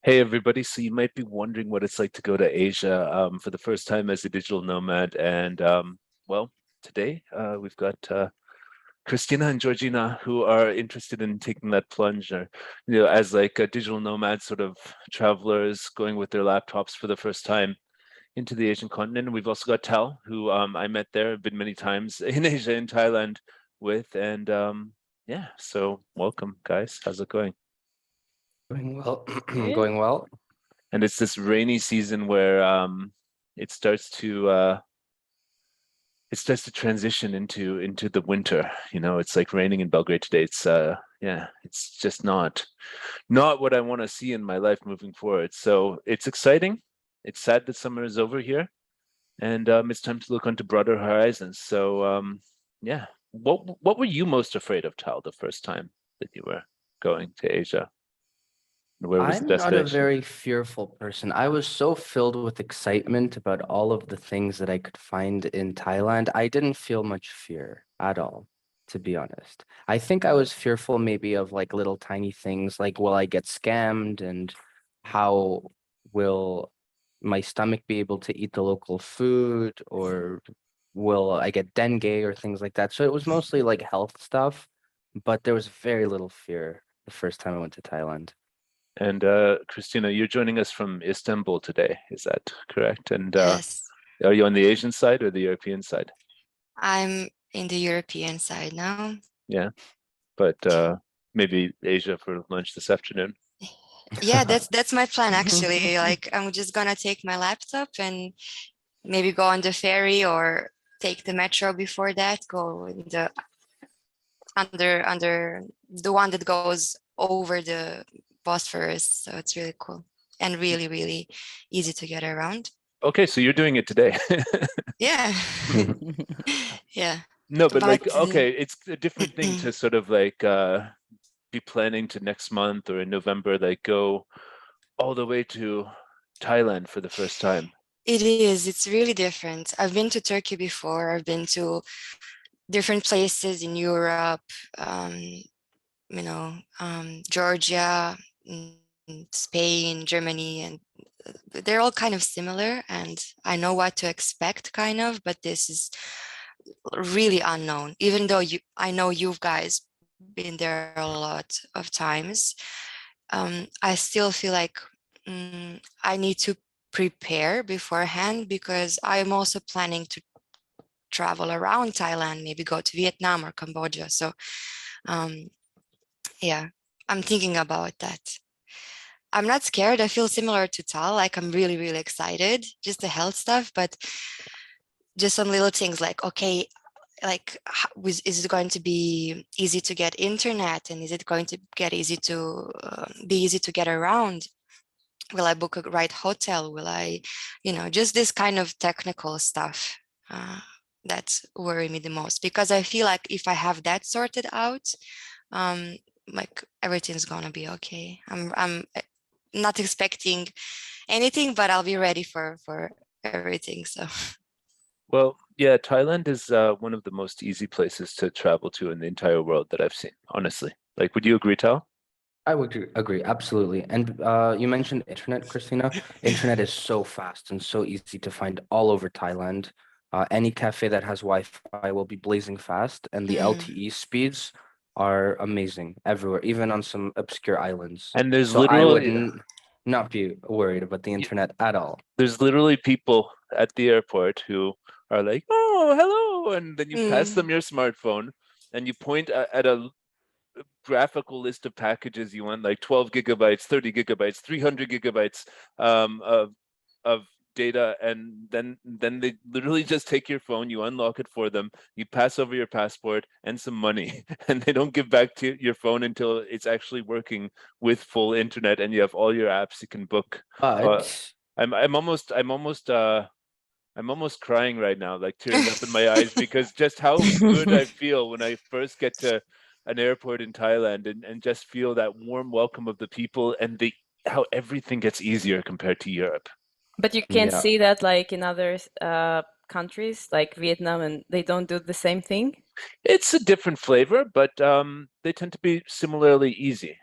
Hey everybody, so you might be wondering what it's like to go to Asia for the first time as a digital nomad. And well, today we've got Christina and Georgina who are interested in taking that plunge, or, as like a digital nomad sort of travelers going with their laptops for the first time into the Asian continent. And we've also got Tal, who I met there, have been many times in Asia, in Thailand with. And yeah, so welcome guys. How's it going? Going well. Good. Going well. And it's this rainy season where it starts to transition into the winter. It's like raining in Belgrade today. It's yeah, it's just not what I want to see in my life moving forward. So it's exciting. It's sad that summer is over here, and it's time to look onto broader horizons. So yeah, what were you most afraid of, Tal, the first time that you were going to Asia? Where was the I'm not a destination? very fearful person. I was so filled with excitement about all of the things that I could find in Thailand. I didn't feel much fear at all, to be honest. I think I was fearful maybe of like little tiny things like will I get scammed and how will my stomach be able to eat the local food or will I get dengue or things like that. So it was mostly like health stuff, but there was very little fear the first time I went to Thailand. And Christina, you're joining us from Istanbul today. Is that correct? And Yes, are you on the Asian side or the European side? I'm in the European side now. Yeah, but maybe Asia for lunch this afternoon. Yeah, that's my plan actually. Like I'm just gonna take my laptop and maybe go on the ferry or take the metro before that, go in the under the one that goes over the Bosphorus. So it's really cool and really, really easy to get around. Okay, so you're doing it today. Yeah. Yeah. No, but But like, okay, it's a different thing to sort of like be planning to next month or in November, like go all the way to Thailand for the first time. it is, it's really different. I've been to Turkey before, I've been to different places in Europe, um, Georgia, Spain, Germany, and they're all kind of similar. And I know what to expect, kind of, but this is really unknown. Even though I know you guys been there a lot of times, I still feel like I need to prepare beforehand because I'm also planning to travel around Thailand, maybe go to Vietnam or Cambodia. So um, yeah, I'm thinking about that. I'm not scared. I feel similar to Tal. Like I'm really, really excited, just the health stuff, but just some little things like, okay, like is it going to be easy to get internet, and is it going to get easy to be easy to get around? Will I book a right hotel? Will I, just this kind of technical stuff uh, that worry me the most, because I feel like if I have that sorted out, um, like everything's gonna be okay. I'm not expecting anything, but I'll be ready for everything. So Well, yeah, Thailand is one of the most easy places to travel to in the entire world that I've seen, honestly. Like, would you agree, Tal? I would agree, absolutely. And you mentioned internet, Christina. Internet is so fast and so easy to find all over Thailand. Any cafe that has Wi-Fi will be blazing fast, and the mm, LTE speeds are amazing everywhere, even on some obscure islands. And there's So I would literally not be worried about the internet at all. people at the airport who are like, "Oh, hello," and then you pass them mm, your smartphone and you point at a graphical list of packages you want, like 12 gigabytes, 30 gigabytes, 300 gigabytes of data, and then they literally just take your phone, you unlock it for them, you pass over your passport and some money, and they don't give back to your phone until it's actually working with full internet and you have all your apps you can book. Uh, But I'm almost crying right now, like tears up in my eyes, because just how good I feel when I first get to an airport in Thailand and just feel that warm welcome of the people and the how everything gets easier compared to Europe. But you can't yeah, see that like in other countries like Vietnam, and they don't do the same thing. It's a different flavor, but they tend to be similarly easy.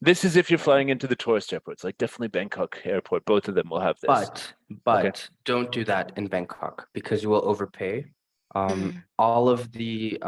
This is if you're flying into the tourist airports, like definitely Bangkok airport. Both of them will have this. But don't do that in Bangkok because you will overpay. Mm. All of the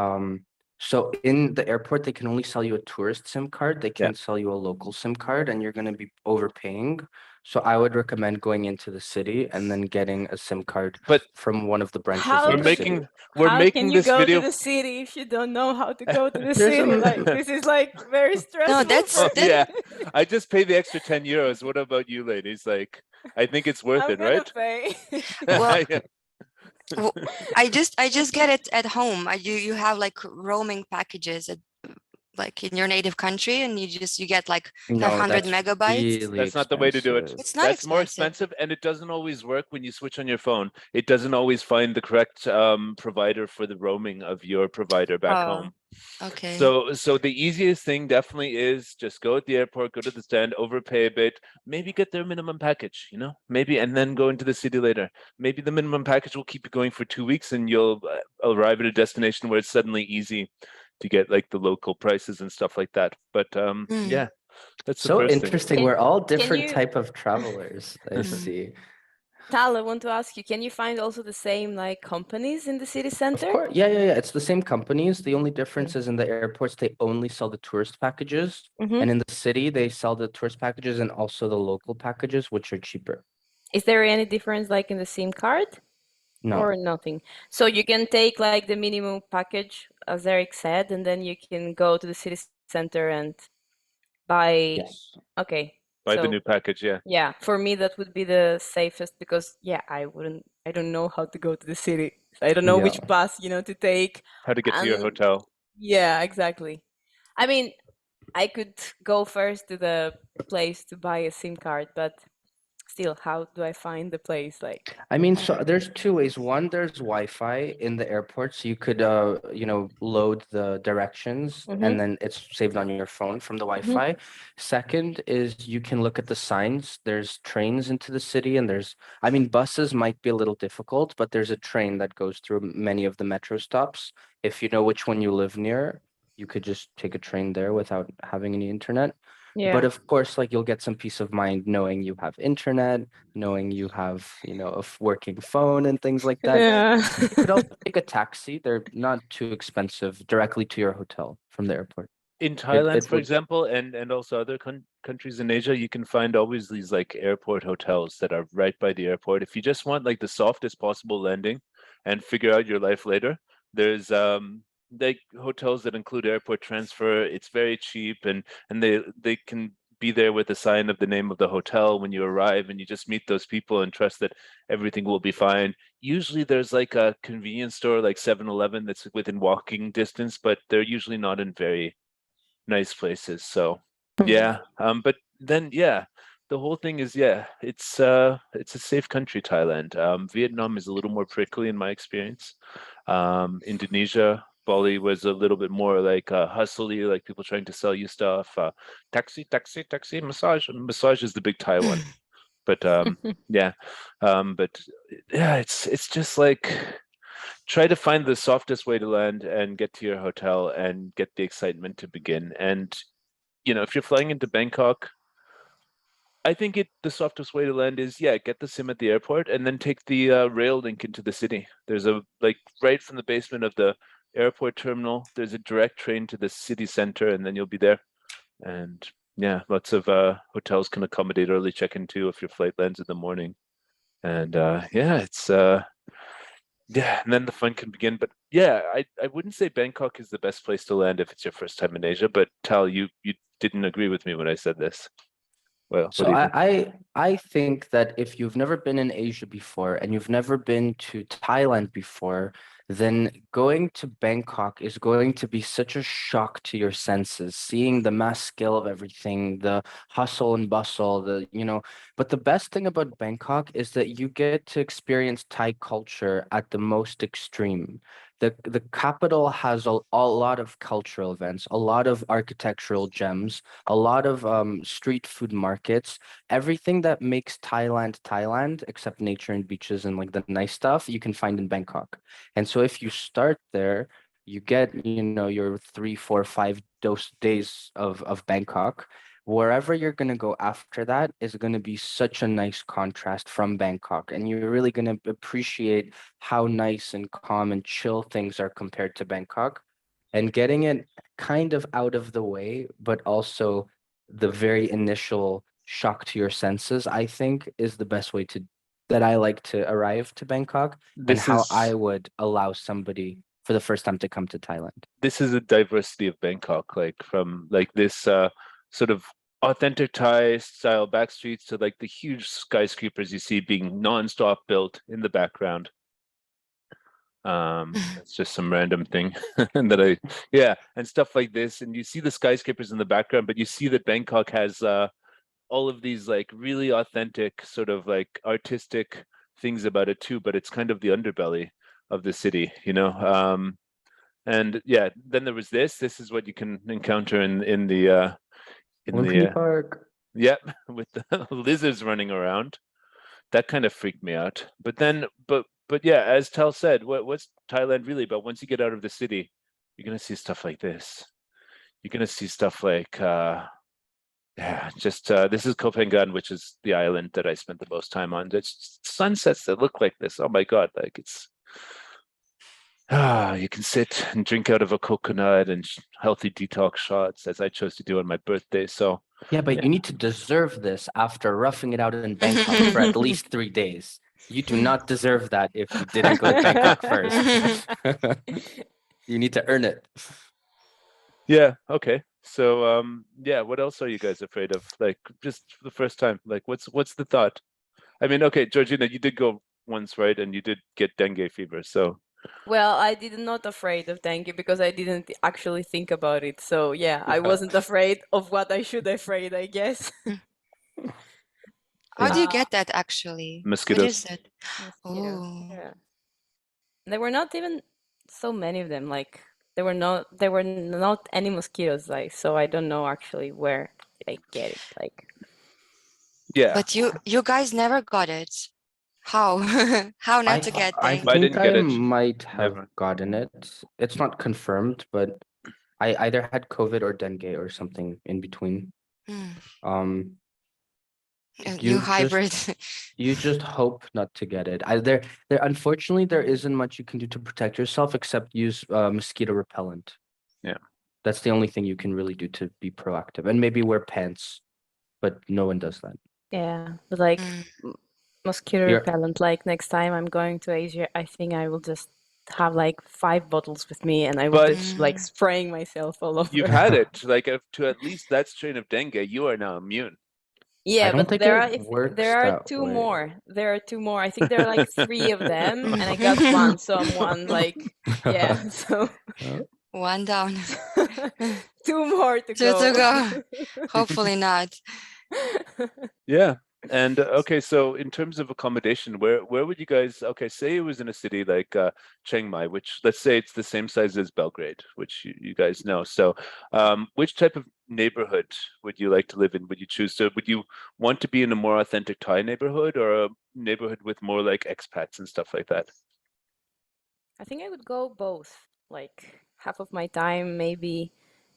so in the airport they can only sell you a tourist SIM card. They Yeah. can't sell you a local SIM card, and you're going to be overpaying. So I would recommend going into the city and then getting a SIM card But from one of the branches How of we're the can city. we're how making can you this go video. to the city if you don't know how to go to the There's a city? m- Like this is like very stressful that's for Oh me. yeah, I just pay the extra 10 euros. What about you, ladies? Like, I think it's worth I'm it, gonna right? pay. Well, Yeah. w- I just get it at home. You have like roaming packages at, like in your native country, and you get like No, 500 that's megabytes. really That's not the way to do it. expensive. It's not That's more expensive. expensive, and it doesn't always work when you switch on your phone. It doesn't always find the correct provider for the roaming of your provider back Oh, home. okay. So the easiest thing definitely is just go at the airport, go to the stand, overpay a bit, maybe get their minimum package, maybe, and then go into the city later. Maybe the minimum package will keep you going for 2 weeks, and you'll arrive at a destination where it's suddenly easy to get like the local prices and stuff like that. But Mm, yeah, that's the So first thing. interesting. Can- We're all can different you- type of travelers. I Mhm. see. Tal, I want to ask you, can you find also the same like companies in the city Of center? course, yeah. It's the same companies. The only difference is in the airports, they only sell the tourist packages. Mhm. And in the city, they sell the tourist packages and also the local packages, which are cheaper. Is there any difference like in the SIM card No, or nothing? So you can take like the minimum package, as Eric said, and then you can go to the city center and buy. yes. Okay. Buy the So new package, yeah. yeah, for me that would be the safest because yeah, I don't know how to go to the city. I don't know which Yeah. bus, to take. How to get to your And hotel. yeah, exactly. I mean, I could go first to the place to buy a SIM card, but still, how do I find the place? Like, I mean, so there's two ways. One, there's Wi-Fi in the airport, so you could load the directions Mhm. and then it's saved on your phone from the Wi-Fi. Second is you can look at the signs. There's trains into the city and I mean, buses might be a little difficult, but there's a train that goes through many of the metro stops. If you know which one you live near, you could just take a train there without having any internet. yeah. But of course, like you'll get some peace of mind knowing you have internet, knowing you have, a working phone and things like that. Yeah. You could also take a taxi. They're not too expensive directly to your hotel from the airport. In Thailand, it for would- example, and also other countries in Asia, you can find always these like airport hotels that are right by the airport. If you just want like the softest possible landing and figure out your life later, there's like hotels that include airport transfer. It's very cheap, and they can be there with a sign of the name of the hotel when you arrive, and you just meet those people and trust that everything will be fine. Usually there's like a convenience store like 7-Eleven that's within walking distance, but they're usually not in very nice places. So yeah, but then yeah, the whole thing is it's a safe country, Thailand. Vietnam is a little more prickly in my experience. Indonesia, Bali was a little bit more like hustly, like people trying to sell you stuff. Taxi, taxi, taxi, massage. Massage is the big Thai one. But yeah, but yeah, it's just like try to find the softest way to land and get to your hotel and get the excitement to begin. And if you're flying into Bangkok, I think the softest way to land is get the SIM at the airport and then take the rail link into the city. There's a like right from the basement of the airport terminal, there's a direct train to the city center, and then you'll be there. And yeah, lots of hotels can accommodate early check-in too if your flight lands in the morning. And it's yeah, and then the fun can begin. But yeah, I wouldn't say Bangkok is the best place to land if it's your first time in Asia. But Tal, you didn't agree with me when I said this. Well, what So do you think? I think that if you've never been in Asia before and you've never been to Thailand before, then going to Bangkok is going to be such a shock to your senses, seeing the mass scale of everything, the hustle and bustle, but the best thing about Bangkok is that you get to experience Thai culture at the most extreme. The capital has a lot of cultural events, a lot of architectural gems, a lot of street food markets, everything that makes Thailand Thailand, except nature and beaches and like the nice stuff, you can find in Bangkok. And so if you start there, you get, your 3, 4, 5 days of Bangkok, wherever you're going to go after that is going to be such a nice contrast from Bangkok. And you're really going to appreciate how nice and calm and chill things are compared to Bangkok. And getting it kind of out of the way, but also the very initial shock to your senses, I think, is the best way that I like to arrive to Bangkok and This how is I would allow somebody for the first time to come to Thailand. this is a diversity of Bangkok, like from like this sort of authentic Thai style back streets to like the huge skyscrapers you see being non-stop built in the background. That's just some random thing that and stuff like this. And you see the skyscrapers in the background, but you see that Bangkok has all of these like really authentic sort of like artistic things about it too, but it's kind of the underbelly of the city, you know. And yeah, then there was this is what you can encounter in the Lumpini Park. with the lizards running around. That kind of freaked me out. But then but yeah, as Tal said, what's Thailand really about? Once you get out of the city, you're gonna see stuff like this. You're gonna see stuff like this is Koh Phangan, which is the island that I spent the most time on. It's sunsets that look like this. Oh my god, like it's you can sit and drink out of a coconut and healthy detox shots, as I chose to do on my birthday. So Yeah, but you need to deserve this after roughing it out in Bangkok for at least 3 days. You do not deserve that if you didn't go to Bangkok first. You need to earn it. yeah, okay. So yeah, what else are you guys afraid of? Like just for the first time, like what's the thought? I mean, okay, Georgina, you did go once, right? And you did get dengue fever, so Well, I did not afraid of dengue because I didn't actually think about it. So yeah, I wasn't afraid of what I should afraid, I guess. How do you Uh, get that actually? What mosquitoes. is it? Mosquitoes. Oh. Yeah. There were not even so many of them. Like there were not any mosquitoes. Like so, I don't know actually where did I get it. Like Yeah. But you guys never got it. How? How not to get I dengue? I think didn't get I it. might have Never. gotten it. It's not confirmed, but I either had COVID or dengue or something in between. Hmm. Um, A you new hybrid. you just hope not to get it. There unfortunately there isn't much you can do to protect yourself except use mosquito repellent. Yeah. That's the only thing you can really do to be proactive, and maybe wear pants, but no one does that. yeah, but like Mm. mosquito You're- repellent. Like next time I'm going to Asia, I think I will just have like 5 bottles with me, and I will But- just like spraying myself all over. You've had it, like to at least that strain of dengue, you are now immune. Yeah, I don't but think there it are works there are that 2 way. more. There are 2 more. I think there are like 3 of them, and I got one. So I'm one. Like yeah. So One down. 2 more to Two go. to go. Hopefully not. Yeah. And okay, so in terms of accommodation, where would you guys, okay, say it was in a city like Chiang Mai, which let's say it's the same size as Belgrade, which you guys know. So which type of neighborhood would you like to live in? Would you choose to, would you want to be in a more authentic Thai neighborhood or a neighborhood with more like expats and stuff like that? I think I would go both. Like half of my time maybe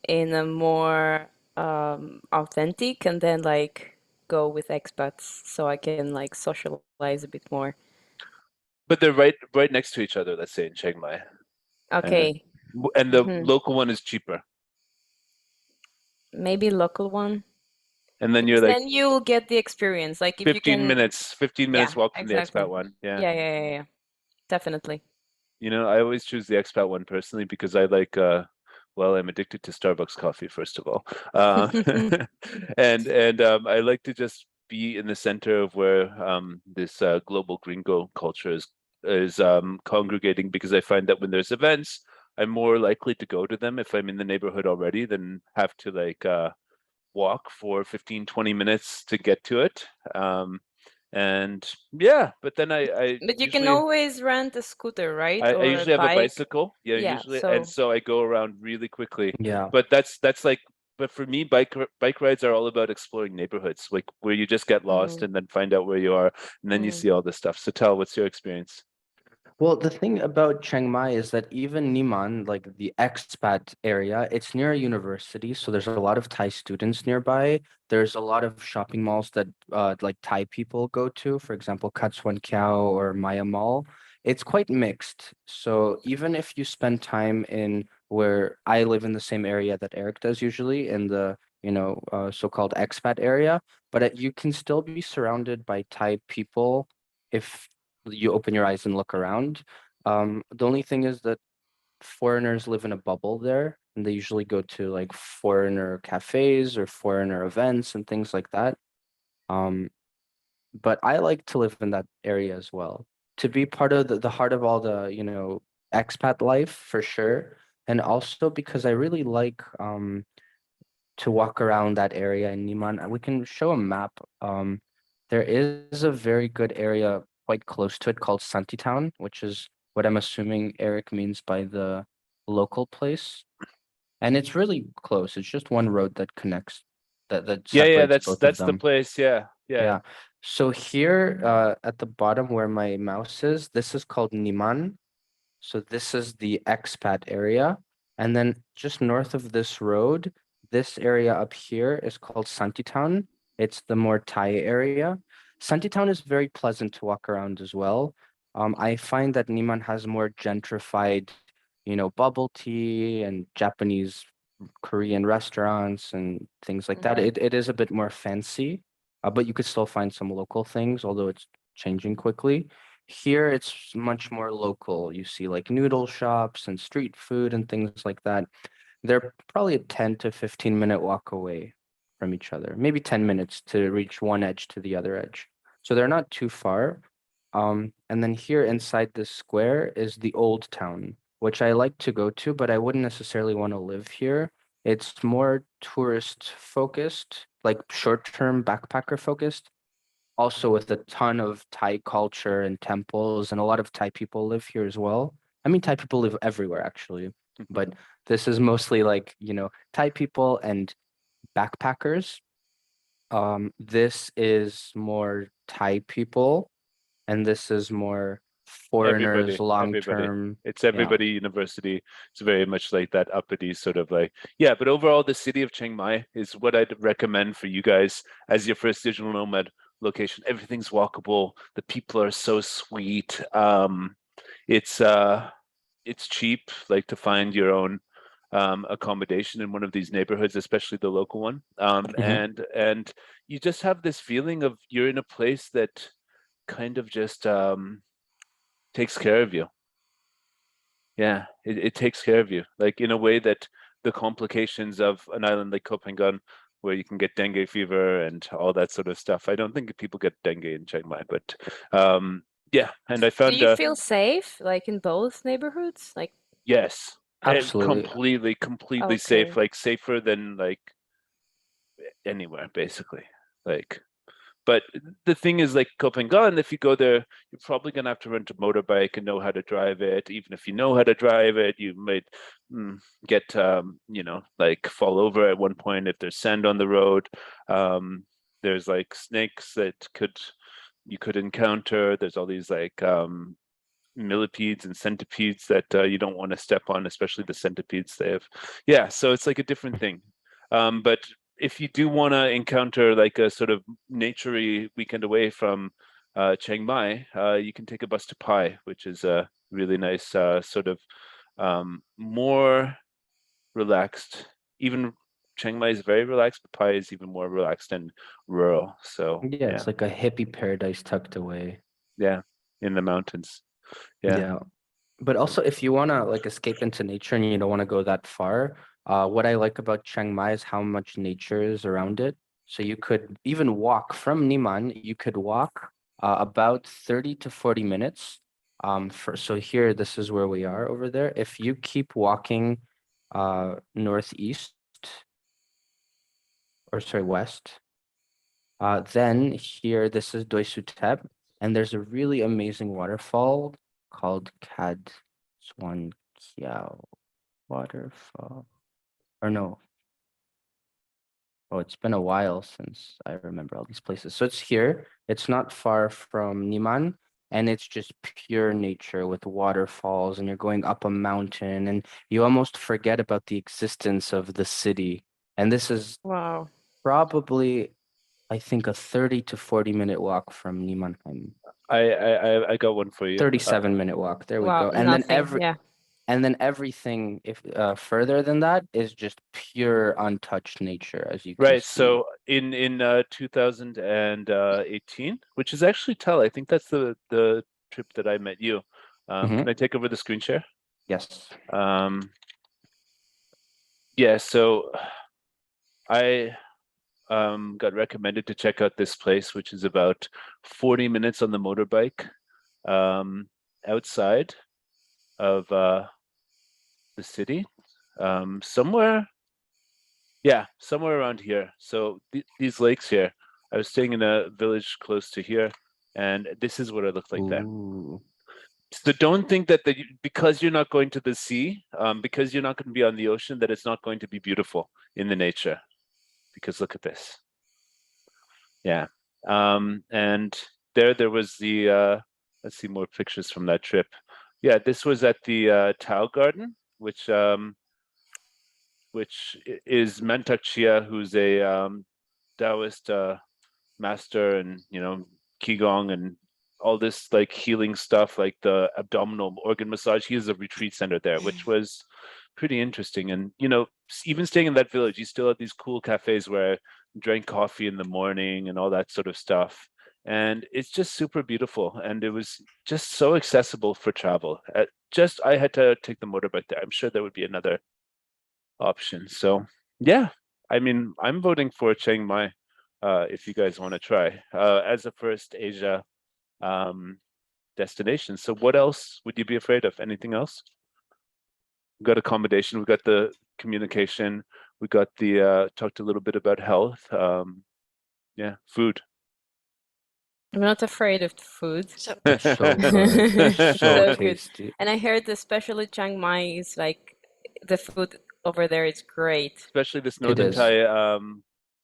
in a more authentic, and then like go with expats so I can like socialize a bit more. But they're right next to each other, let's say in Chiang Mai. Okay, And the Mhm. local one is cheaper. maybe local one. And then Because you're like then you'll get the experience. Like if you 15 can, minutes yeah, walk from the exactly. expat one. Yeah. Yeah, definitely. You know, I always choose the expat one personally because I like well, I'm addicted to Starbucks coffee, first of all. And I like to just be in the center of where this global gringo culture is congregating, because I find that when there's events, I'm more likely to go to them if I'm in the neighborhood already than have to like walk for 15-20 minutes to get to it. And yeah, but then I But you can usually always rent a scooter, right? I Or a usually have a bike. bicycle, yeah, Yeah, usually, so and so I go around really quickly. Yeah. But that's like, but for me, bike rides are all about exploring neighborhoods, like where you just get lost Mm. and then find out where you are, and then you Mm. see all this stuff. So, Tal, what's your experience? Well, the thing about Chiang Mai is that even Niman, like the expat area, it's near a university, so there's a lot of Thai students nearby. There's a lot of shopping malls that like Thai people go to, for example, Cad Swan or Maya Mall. It's quite mixed. So even if you spend time in where I live in the same area that Eric does usually in the, so-called expat area, but you can still be surrounded by Thai people if you open your eyes and look around. The only thing is that foreigners live in a bubble there, and they usually go to like foreigner cafes or foreigner events and things like that. Um, but I like to live in that area as well, to be part of the heart of all the, expat life for sure. And also because I really like to walk around that area in Niman. We can show a map. There is a very good area quite close to it called Santitown, which is what I'm assuming Eric means by the local place. And it's really close. It's just one road that connects, that Yeah, separates both of that's the them. place. Yeah. Yeah. So here, at the bottom where my mouse is, this is called Niman. So this is the expat area. And then just north of this road, this area up here is called Santitown. It's the more Thai area. Santitown is very pleasant to walk around as well. I find that Niman has more gentrified, bubble tea and Japanese Korean restaurants and things like that. It is a bit more fancy, but you could still find some local things, although it's changing quickly. Here, it's much more local. You see like noodle shops and street food and things like that. They're probably a 10 to 15-minute walk away from each other, maybe 10 minutes to reach one edge to the other edge. So they're not too far. And then here inside this square is the old town, which I like to go to, but I wouldn't necessarily want to live here. It's more tourist focused, like short-term backpacker focused, also with a ton of Thai culture and temples, and a lot of Thai people live here as well. I mean, Thai people live everywhere actually, but this is mostly like, Thai people and backpackers. This is more Thai people, and this is more foreigners, long Everybody. term. It's Yeah. everybody university. It's very much like that uppity sort of like, yeah, but overall the city of Chiang Mai is what I'd recommend for you guys as your first digital nomad location. Everything's walkable. The people are so sweet. It's cheap, like to find your own accommodation in one of these neighborhoods, especially the local one. Mhm. And you just have this feeling of you're in a place that kind of just takes care of you. Yeah, it takes care of you, like in a way that the complications of an island like Koh Phangan, where you can get dengue fever and all that sort of stuff. I don't think people get dengue in Chiang Mai, but yeah, and I Do found you feel safe, like in both neighborhoods? Like, yes, Absolutely. completely safe, okay. like safer than like anywhere, basically. Like, but the thing is, like Koh Phangan, if you go there, you're probably gonna have to rent a motorbike and know how to drive it. Even if you know how to drive it, you might get, like fall over at one point if there's sand on the road. There's like snakes that you could encounter. There's all these like millipedes and centipedes that you don't want to step on, especially the centipedes. Yeah, so it's like a different thing. But if you do want to encounter like a sort of naturey weekend away from Chiang Mai, you can take a bus to Pai, which is a really nice sort of more relaxed. Even Chiang Mai is very relaxed, but Pai is even more relaxed and rural. So Yeah, yeah, it's like a hippie paradise tucked away. yeah, in the mountains. Yeah. Yeah. But also, if you want to like escape into nature and you don't want to go that far, what I like about Chiang Mai is how much nature is around it. So you could even walk from Niman, you could walk about 30 to 40 minutes. So here, this is where we are over there. If you keep walking northeast, or sorry, west, then here, this is Doi Suthep, and there's a really amazing waterfall called Cad Swan Waterfall. Or no. Oh, it's been a while since I remember all these places. So it's here. It's not far from Niman. and it's just pure nature with waterfalls, and you're going up a mountain, and you almost forget about the existence of the city. And this is Wow. probably, I think, a 30 to 40-minute walk from Niemanheim. I got one for you. 37-minute walk. There we Wow, go. And then nothing. Yeah. everything if further than that is just pure untouched nature, as you can Right. see. So in 2018, which is actually I think that's the trip that I met you. Can I take over the screen share? Yes. Yeah. So I got recommended to check out this place, which is about 40 minutes on the motorbike outside of the city, somewhere around here. So these lakes here, I was staying in a village close to here, and this is what it looked like there. Ooh. So don't think that because you're not going to the sea, because you're not going to be on the ocean, that it's not going to be beautiful in the nature. Because look at this. Yeah. And there was the let's see more pictures from that trip. Yeah, this was at the Tao Garden, which is Mantak Chia, who's a Taoist master, and Qigong and all this like healing stuff, like the abdominal organ massage. He has a retreat center there, which was pretty interesting. And even staying in that village, you still have these cool cafes where I drank coffee in the morning and all that sort of stuff. And it's just super beautiful, and it was just so accessible for travel. I had to take the motorbike there. I'm sure there would be another option. So yeah, I mean, I'm voting for Chiang Mai if you guys want to try as a first Asia destination. So what else would you be afraid of? Anything else? We've got accommodation, we've got the communication, we got the talked a little bit about health. Yeah, food. I'm not afraid of the food. So So good. So So good. tasty. And I heard especially Chiang Mai is like the food over there is great. Especially this It northern is. Thai,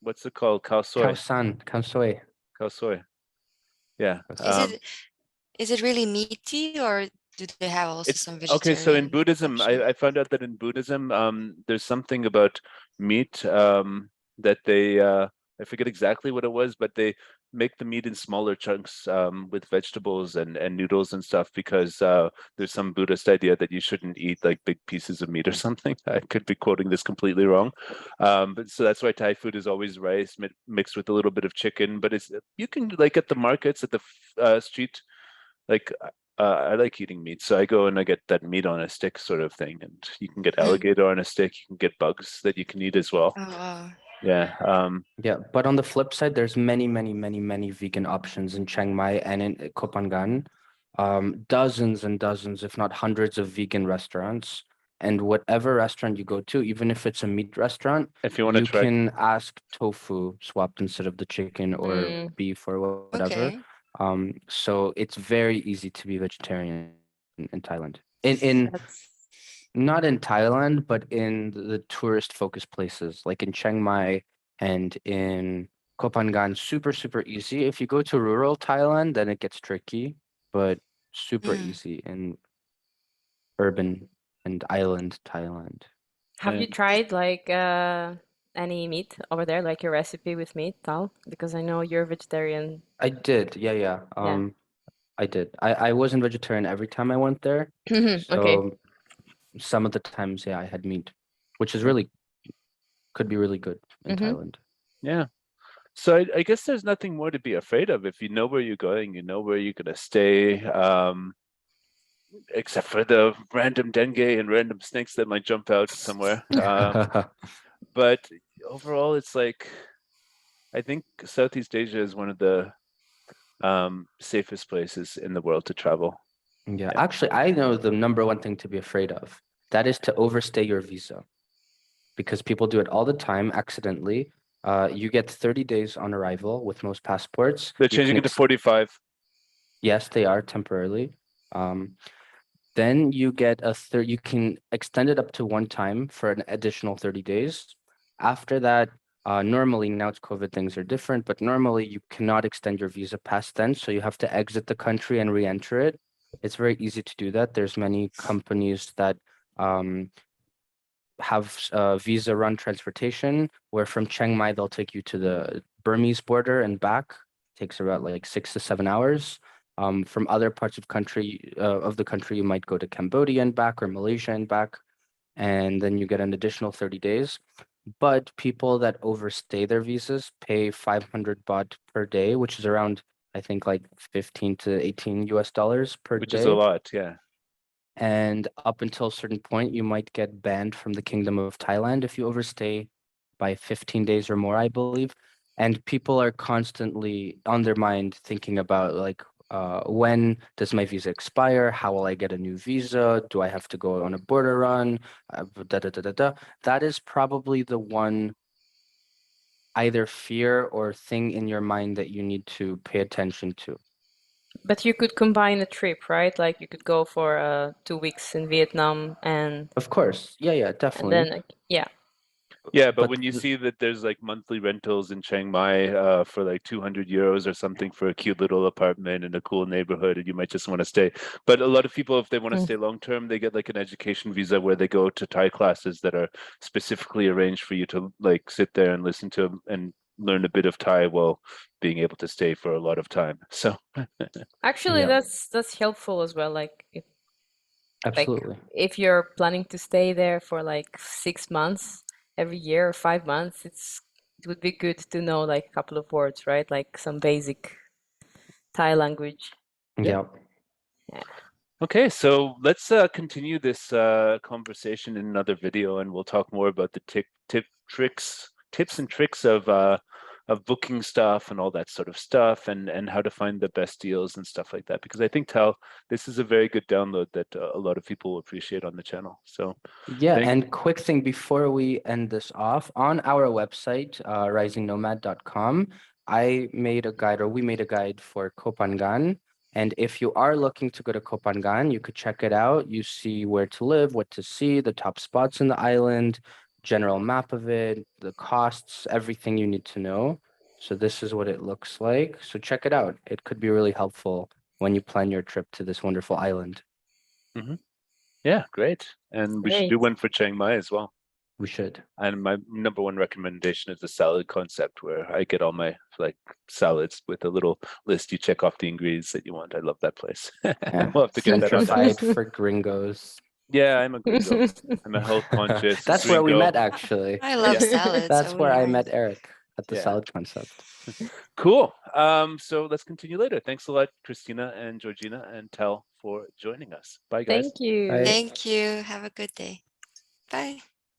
what's it called? Khao Khao soy. san, khao soy. Khao soy. Yeah. is it really meaty, or do they have also It's some okay. So in vegetarian Buddhism, option? I found out that in Buddhism, there's something about meat that they I forget exactly what it was, but they make the meat in smaller chunks with vegetables and noodles and stuff, because there's some Buddhist idea that you shouldn't eat like big pieces of meat or something. I could be quoting this completely wrong, but so that's why Thai food is always rice mixed with a little bit of chicken. But you can, like, at the markets, at the street, like I like eating meat, so I go and I get that meat on a stick sort of thing, and you can get alligator on a stick. You can get bugs that you can eat as well. Oh, wow. Yeah. Yeah, but on the flip side, there's many vegan options in Chiang Mai and in Koh Phangan. Dozens and dozens, if not hundreds, of vegan restaurants. And whatever restaurant you go to, even if it's a meat restaurant, If you want to you try, can ask tofu swapped instead of the chicken or Mm. beef or whatever. Okay. So it's very easy to be vegetarian in Thailand. In That's Not in Thailand, but in the tourist focused places like in Chiang Mai and in Koh Phangan, super easy. If you go to rural Thailand, then it gets tricky, but super Mm. easy in urban and island Thailand. Have you And- tried like any meat over there, like your recipe with meat, Tal? Because I know you're vegetarian. I did, yeah. I did. I wasn't vegetarian every time I went there, Okay. so some of the times, yeah, I had meat, which is could be really good in Mhm. Thailand. yeah. So I guess there's nothing more to be afraid of if you know where you're going. You know where you're gonna stay. Except for the random dengue and random snakes that might jump out somewhere. But overall, it's like, I think Southeast Asia is one of the safest places in the world to travel. Yeah, Yeah. actually, I know the number one thing to be afraid of. That is to overstay your visa, because people do it all the time accidentally. You get 30 days on arrival with most passports. They're You changing can it to 45. Yes, they are temporarily. Then you get you can extend it up to one time for an additional 30 days. After that, Normally, now it's COVID, things are different, but normally you cannot extend your visa past then, so you have to exit the country and re-enter it. It's very easy to do that. There's many companies that have visa run transportation, where from Chiang Mai they'll take you to the Burmese border and back. Takes about like 6 to 7 hours. From other parts of the country, you might go to Cambodia and back, or Malaysia and back, and then you get an additional 30 days. But people that overstay their visas pay 500 baht per day, which is around, I think, like 15 to 18 US dollars per Which day. is a lot, yeah. And up until a certain point, you might get banned from the Kingdom of Thailand if you overstay by 15 days or more, I believe. And people are constantly on their mind thinking about, like, when does my visa expire? How will I get a new visa? Do I have to go on a border run? That is probably the one either fear or thing in your mind that you need to pay attention to. But you could combine a trip, right? Like you could go for 2 weeks in Vietnam and Of course. Yeah, definitely. then like, yeah. Yeah, but when you see that there's like monthly rentals in Chiang Mai for like 200 euros or something for a cute little apartment in a cool neighborhood, and you might just want to stay. But a lot of people, if they want to stay long term, they get like an education visa where they go to Thai classes that are specifically arranged for you to like sit there and listen to and learn a bit of Thai while being able to stay for a lot of time. So Actually, Yeah. that's helpful as well. Like Absolutely. if you're planning to stay there for like 6 months every year or 5 months, it would be good to know like a couple of words, right? Like some basic Thai language. Yeah. okay, so let's continue this conversation in another video, and we'll talk more about the tips and tricks of booking stuff and all that sort of stuff, and how to find the best deals and stuff like that. Because I think, Tal, this is a very good download that a lot of people will appreciate on the channel. So Yeah, and quick thing before we end this off, on our website, risingnomad.com, we made a guide for Kopangan. And if you are looking to go to Kopangan, you could check it out. You see where to live, what to see, the top spots in the island, general map of it, the costs, everything you need to know. So this is what it looks like. So check it out. It could be really helpful when you plan your trip to this wonderful island. yeah, great. And we should do Great. one for Chiang Mai as well. We should. And my number one recommendation is the salad concept, where I get all my like salads with a little list. You check off the ingredients that you want. I love that place. Yeah. We'll have to get that on. Gentrified for gringos. Yeah, I'm a gringo. I'm a health conscious. That's where we gringo. met, actually. I love Yeah. salads. That's so where I nice. met Eric at the Yeah. salad concept. Cool. So let's continue later. Thanks a lot, Christina and Georgina and Tel, for joining us. Bye, guys. Thank you. Bye. Thank you. Have a good day. Bye.